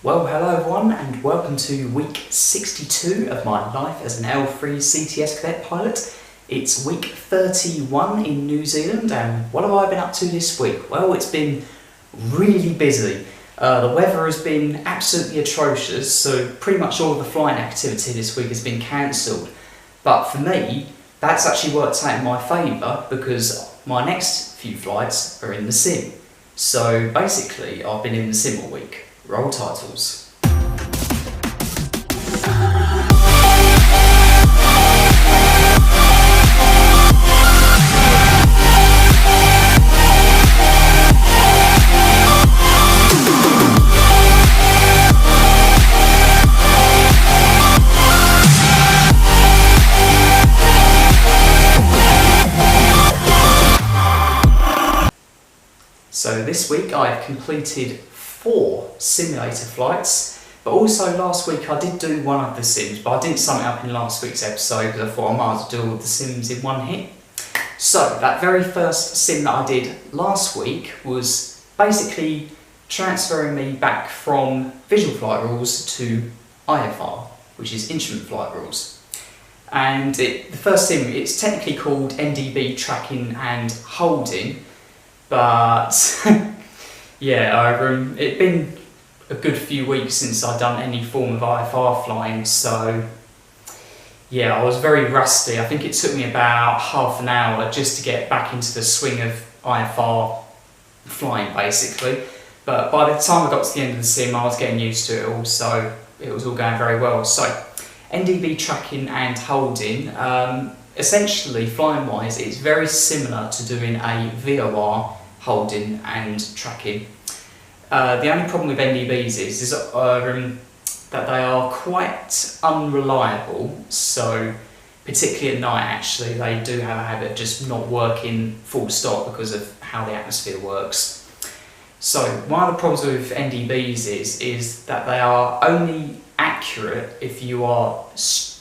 Well, hello everyone, and welcome to week 62 of my life as an L3 CTS cadet pilot. It's week 31 in New Zealand, and what have I been up to this week? Well, it's been really busy. The weather has been absolutely atrocious, so pretty much all of the flying activity this week has been cancelled. But for me, that's actually worked out in my favour because my next few flights are in the sim. So basically, I've been in the sim all week. Roll titles. So this week I've completed 4 simulator flights, but also last week I did do one of the sims, but I didn't sum it up in last week's episode because I thought I might as well do all the sims in one hit. So that very first sim that I did last week was basically transferring me back from visual flight rules to IFR, which is instrument flight rules. And the first sim, it's technically called NDB tracking and holding, but yeah, it's been a good few weeks since I've done any form of IFR flying, so yeah, I was very rusty. I think it took me about half an hour just to get back into the swing of IFR flying, basically. But by the time I got to the end of the sim, I was getting used to it all, so it was all going very well. So, NDB tracking and holding, essentially, flying-wise, it's very similar to doing a VOR holding and tracking. The only problem with NDBs is that they are quite unreliable, so particularly at night actually they do have a habit of just not working full stop because of how the atmosphere works. So one of the problems with NDBs is that they are only accurate if you are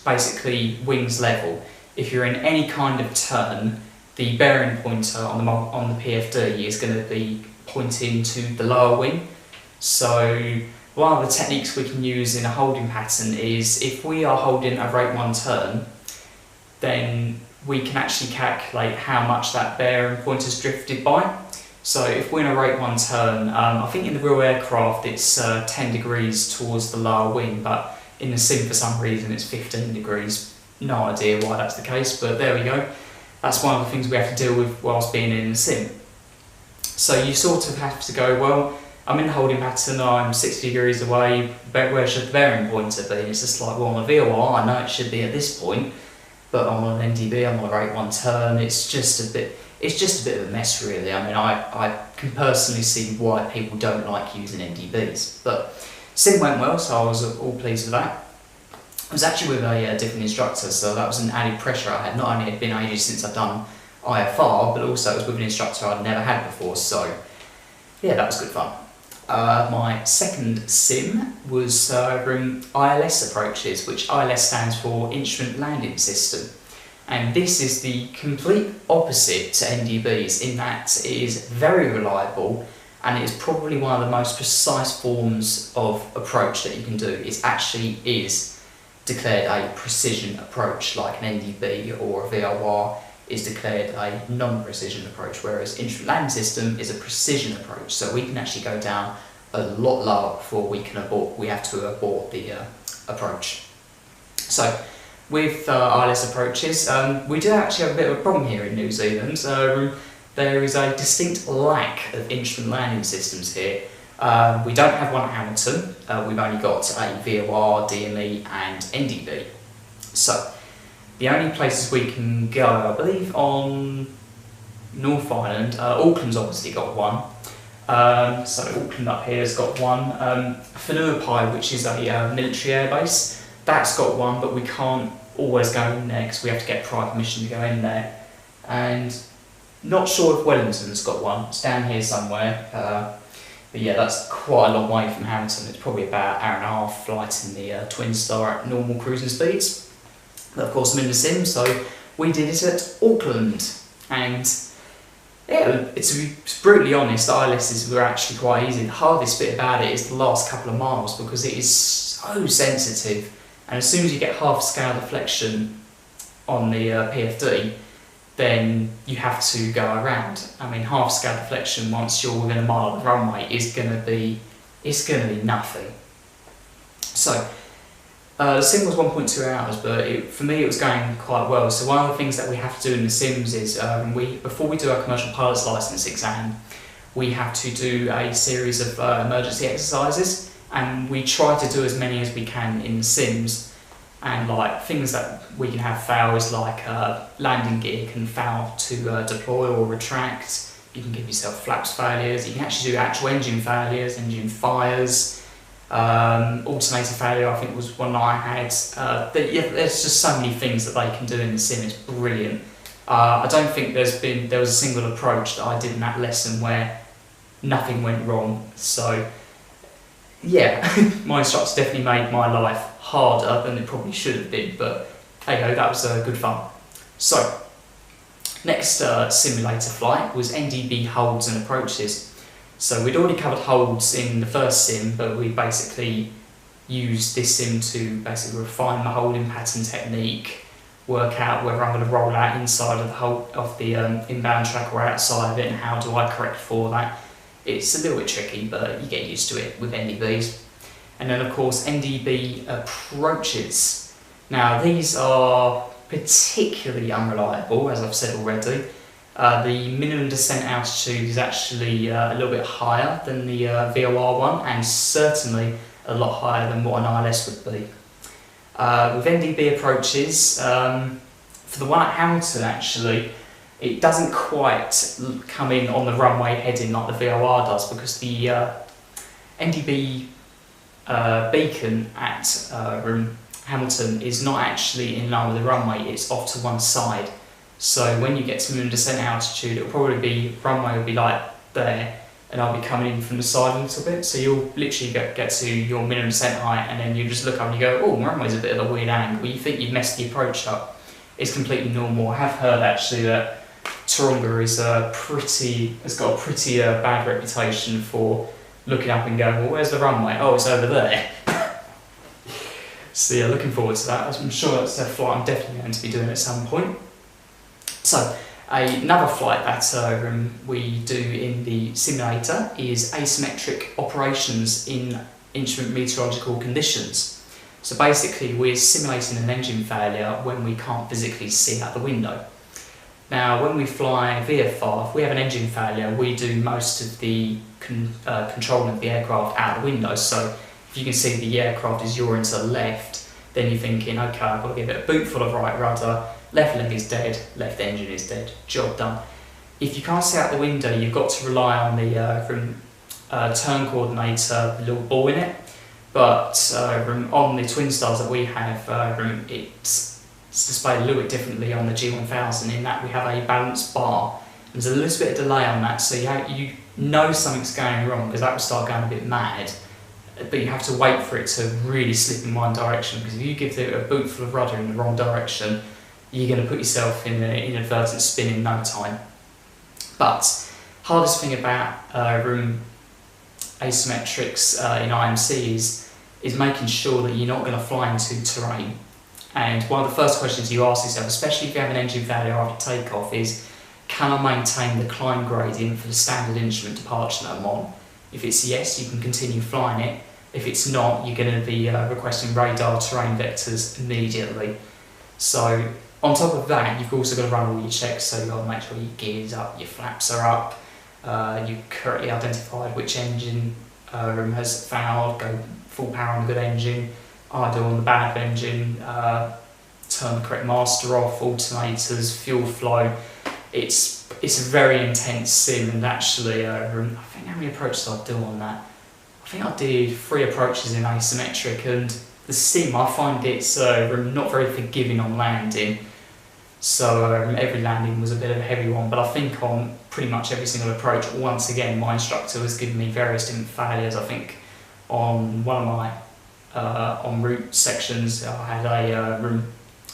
basically wings level. If you're in any kind of turn, the bearing pointer on the PFD is going to be pointing to the lower wing. So one of the techniques we can use in a holding pattern is if we are holding a rate 1 turn, then we can actually calculate how much that bearing pointer's drifted by. So if we're in a rate 1 turn, I think in the real aircraft it's 10 degrees towards the lower wing, but in the sim for some reason it's 15 degrees. No idea why that's the case, but there we go. That's one of the things we have to deal with whilst being in the sim. So you sort of have to go, well, I'm in the holding pattern, I'm 60 degrees away, where should the bearing pointer be? And it's just like, well, on a VOR, I know it should be at this point, but on an NDB, I'm on a rate 1 turn, it's just a bit of a mess, really. I mean, I can personally see why people don't like using NDBs, but sim went well, so I was all pleased with that. I was actually with a different instructor, so that was an added pressure I had. Not only had it been ages since I'd done IFR, but also it was with an instructor I'd never had before, so yeah, that was good fun. My second sim was ILS approaches, which ILS stands for Instrument Landing System. And this is the complete opposite to NDBs in that it is very reliable and it is probably one of the most precise forms of approach that you can do. It actually is declared a precision approach, like an NDB or a VOR is declared a non-precision approach, whereas instrument landing system is a precision approach, so we can actually go down a lot lower before we have to abort the approach. So with ILS approaches, we do actually have a bit of a problem here in New Zealand. There is a distinct lack of instrument landing systems here. We don't have one at Hamilton, we've only got a VOR, DME and NDB. So the only places we can go, I believe on North Island, Auckland's obviously got one. So Auckland up here has got one. Whanuapai, which is a military airbase, that's got one, but we can't always go in there because we have to get prior permission to go in there. And not sure if Wellington's got one, it's down here somewhere. But yeah, that's quite a long way from Hamilton. It's probably about an hour and a half flight in the Twin Star at normal cruising speeds. But of course I'm in the sim, so we did it at Auckland. And Yeah, to be brutally honest, the ILSs were actually quite easy. The hardest bit about it is the last couple of miles because it is so sensitive, and as soon as you get half scale deflection on the PFD, then you have to go around. I mean, half scale deflection once you're within a mile of the runway is going to be nothing. So the sim was 1.2 hours, but for me it was going quite well. So one of the things that we have to do in the sims is before we do our commercial pilot's license exam, we have to do a series of emergency exercises, and we try to do as many as we can in the sims. And like things that we can have fail is like landing gear can fail to deploy or retract. You can give yourself flaps failures. You can actually do actual engine failures, engine fires. Alternator failure, I think, was one I had. There's just so many things that they can do in the sim. It's brilliant. I don't think there was a single approach that I did in that lesson where nothing went wrong. So yeah, my instructor definitely made my life harder than it probably should have been, but hey ho, that was good fun. So next simulator flight was NDB holds and approaches. So we'd already covered holds in the first sim, but we basically used this sim to basically refine my holding pattern technique, work out whether I'm going to roll out inside of the inbound track or outside of it, and how do I correct for that. It's a little bit tricky, but you get used to it with NDBs. And then of course NDB approaches. Now these are particularly unreliable, as I've said already. The minimum descent altitude is actually a little bit higher than the VOR one, and certainly a lot higher than what an ILS would be. With NDB approaches, for the one at Hamilton actually, it doesn't quite come in on the runway heading like the VOR does, because the NDB beacon at Hamilton is not actually in line with the runway, it's off to one side. So when you get to minimum descent altitude, it'll probably be, runway will be like there, and I'll be coming in from the side a little bit. So you'll literally get to your minimum descent height, and then you just look up and you go, oh, my runway's a bit of a weird angle. You think you've messed the approach up. It's completely normal. I have heard actually that Taronga is has got a pretty bad reputation for looking up and going, well, where's the runway? Oh, it's over there. So yeah, looking forward to that. I'm sure that's a flight I'm definitely going to be doing at some point. So another flight that we do in the simulator is asymmetric operations in instrument meteorological conditions. So basically we're simulating an engine failure when we can't physically see out the window. Now when we fly VFR, if we have an engine failure, we do most of the controlling of the aircraft out the window. So if you can see the aircraft is yawing to the left, then you're thinking, okay, I've got to give it a boot full of right rudder, left leg is dead, left engine is dead, job done. If you can't see out the window, you've got to rely on the turn coordinator, the little ball in it. But on the Twin Stars that we have, it's displayed a little bit differently on the G1000 in that we have a balanced bar. There's a little bit of delay on that, so you know something's going wrong because that will start going a bit mad. But you have to wait for it to really slip in one direction, because if you give it a boot full of rudder in the wrong direction, you're going to put yourself in an inadvertent spin in no time. But hardest thing about asymmetrics in IMC is making sure that you're not going to fly into terrain. And one of the first questions you ask yourself, especially if you have an engine failure after takeoff, is can I maintain the climb gradient for the standard instrument departure that I'm on? If it's yes, you can continue flying it. If it's not, you're going to be requesting radar terrain vectors immediately. So on top of that, you've also got to run all your checks, so you've got to make sure your gear's up, your flaps are up, you've correctly identified which engine has failed, go full power on the good engine, idle on the bad engine, turn the correct master off, alternators, fuel flow. It's a very intense sim, and actually I think how many approaches I do on that? I think I did 3 approaches in asymmetric, and the sim, I find it's not very forgiving on landing. So every landing was a bit of a heavy one, but I think on pretty much every single approach, once again, my instructor was giving me various different failures. I think on one of my en route sections, I had a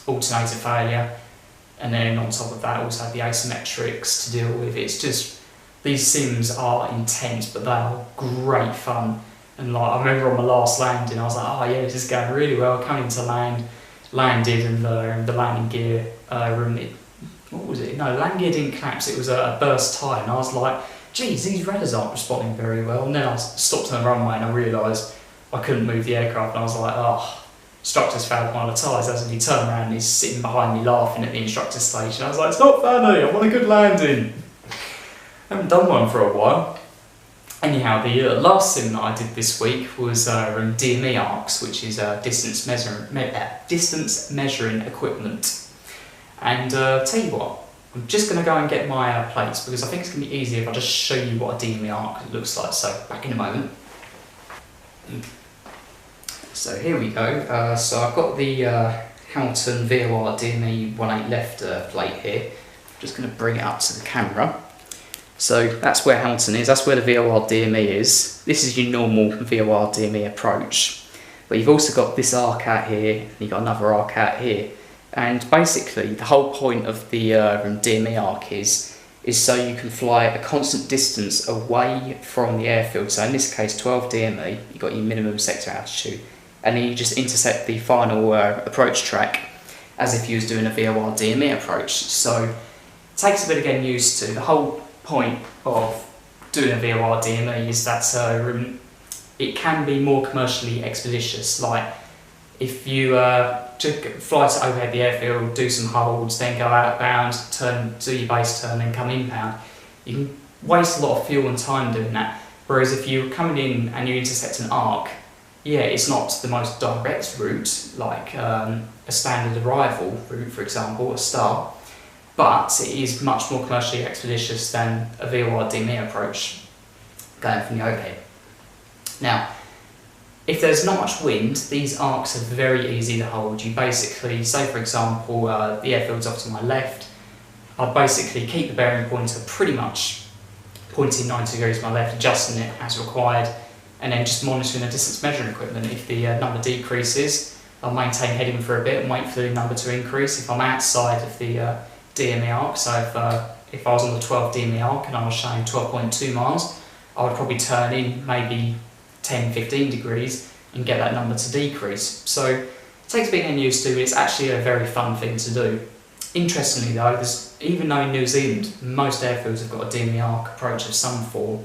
alternator failure. and then on top of that also have the asymmetrics to deal with. It's just, these sims are intense, but they are great fun. And like, I remember on my last landing, I was like, oh yeah, this is going really well. Coming to land, landed, and the landing gear, what was it? No, landing gear didn't collapse, it was a burst tyre, and I was like, geez, these rudders aren't responding very well. And then I stopped on the runway and I realised I couldn't move the aircraft, and I was like, oh, instructor's fouled one of the tyres. As he turned around and he's sitting behind me laughing at the instructor station. I was like, it's not funny, I want a good landing. I haven't done one for a while. Anyhow, the last sim that I did this week was DME arcs, which is distance measuring equipment. And tell you what, I'm just going to go and get my plates, because I think it's going to be easier if I just show you what a DME arc looks like. So back in a moment. So here we go. So I've got the Houghton VOR DME 18 left plate here. I'm just going to bring it up to the camera. So that's where Houghton is, that's where the VOR DME is. This is your normal VOR DME approach. But you've also got this arc out here, and you've got another arc out here. And basically the whole point of the DME arc is so you can fly a constant distance away from the airfield. So in this case 12 DME, you've got your minimum sector altitude. And then you just intercept the final approach track as if you was doing a VOR DME approach. So it takes a bit of getting used to. The whole point of doing a VOR DME is that it can be more commercially expeditious. Like if you just fly to overhead the airfield, do some holds, then go outbound, do your base turn, then come inbound, you can waste a lot of fuel and time doing that. Whereas if you're coming in and you intercept an arc, yeah, it's not the most direct route, like a standard arrival route, for example, a star, but it is much more commercially expeditious than a VOR DME approach going from the overhead. Now, if there's not much wind, these arcs are very easy to hold. You basically, say for example, the airfield's off to my left, I'd basically keep the bearing pointer pretty much pointing 90 degrees to my left, adjusting it as required, and then just monitoring the distance measuring equipment. If the number decreases, I'll maintain heading for a bit and wait for the number to increase. If I'm outside of the DME arc, so if I was on the 12 DME arc and I was showing 12.2 miles, I would probably turn in maybe 10-15 degrees and get that number to decrease. So it takes a bit getting used to, but it's actually a very fun thing to do. Interestingly though, even though in New Zealand most airfields have got a DME arc approach of some form,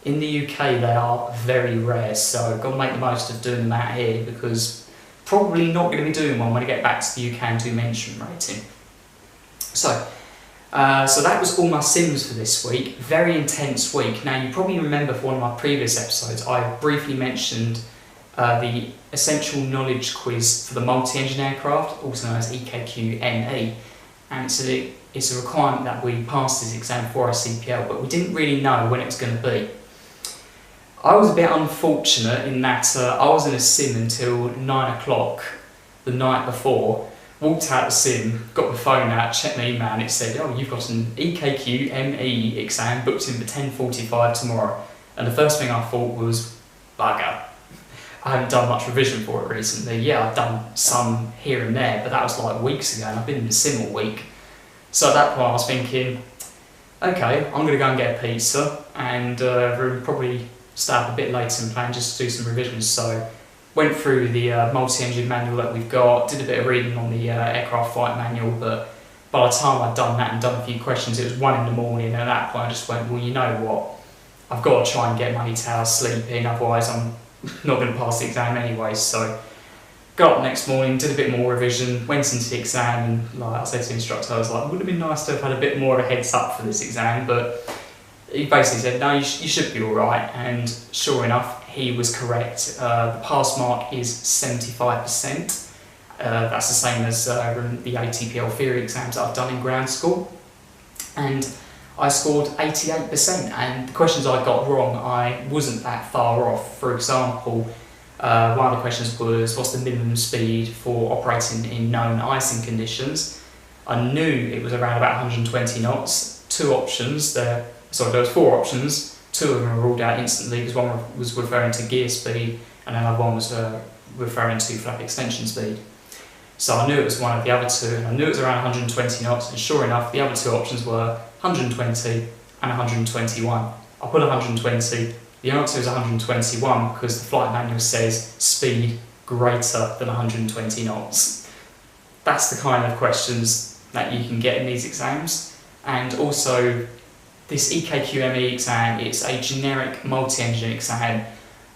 in the UK they are very rare, so I've got to make the most of doing that here, because probably not going to be doing one when I get back to the UK and do mention rating. So that was all my sims for this week. Very intense week. Now you probably remember for one of my previous episodes I briefly mentioned the essential knowledge quiz for the multi-engine aircraft, also known as EKQ-NE, and it's a requirement that we pass this exam for our CPL, but we didn't really know when it was going to be. I was a bit unfortunate in that I was in a sim until 9 o'clock the night before. Walked out the sim, got the phone out, checked my email, and it said, oh, you've got an EKQ-ME exam booked in for 10:45 tomorrow. And the first thing I thought was, bugger. I haven't done much revision for it recently. Yeah, I've done some here and there, but that was like weeks ago, and I've been in the sim all week. So at that point I was thinking, okay, I'm going to go and get a pizza, and probably stay up a bit later and plan just to do some revisions. So went through the multi-engine manual that we've got, did a bit of reading on the aircraft flight manual, but by the time I'd done that and done a few questions, it was 1 in the morning, and at that point I just went, well, you know what, I've got to try and get my 8 hours sleep in, otherwise I'm not going to pass the exam anyway. So got up next morning, did a bit more revision, went into the exam, and like I said to the instructor, I was like, it would have been nice to have had a bit more of a heads up for this exam, but he basically said, no, you should be alright, and sure enough, he was correct. The pass mark is 75%. That's the same as the ATPL theory exams that I've done in ground school. And I scored 88%, and the questions I got wrong, I wasn't that far off. For example, one of the questions was, what's the minimum speed for operating in known icing conditions? I knew it was around about 120 knots. There was 4 options. 2 of them were ruled out instantly, because one was referring to gear speed and another one was referring to flap extension speed. So I knew it was one of the other two, and I knew it was around 120 knots, and sure enough, the other two options were 120 and 121. I put 120, the answer is 121 because the flight manual says speed greater than 120 knots. That's the kind of questions that you can get in these exams. And also, this EKQME exam, it's a generic multi-engine exam,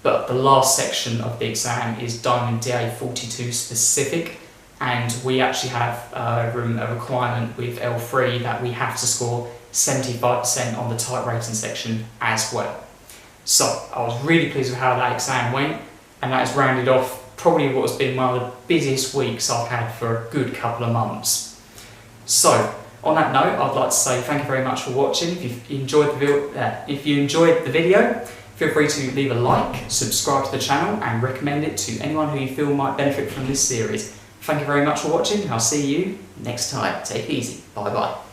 but the last section of the exam is Diamond DA42 specific, and we actually have a requirement with L3 that we have to score 75% on the type rating section as well. So I was really pleased with how that exam went, and that has rounded off probably what has been one of the busiest weeks I've had for a good couple of months. So on that note, I'd like to say thank you very much for watching. If you enjoyed the video, feel free to leave a like, subscribe to the channel, and recommend it to anyone who you feel might benefit from this series. Thank you very much for watching, and I'll see you next time. Take it easy. Bye bye.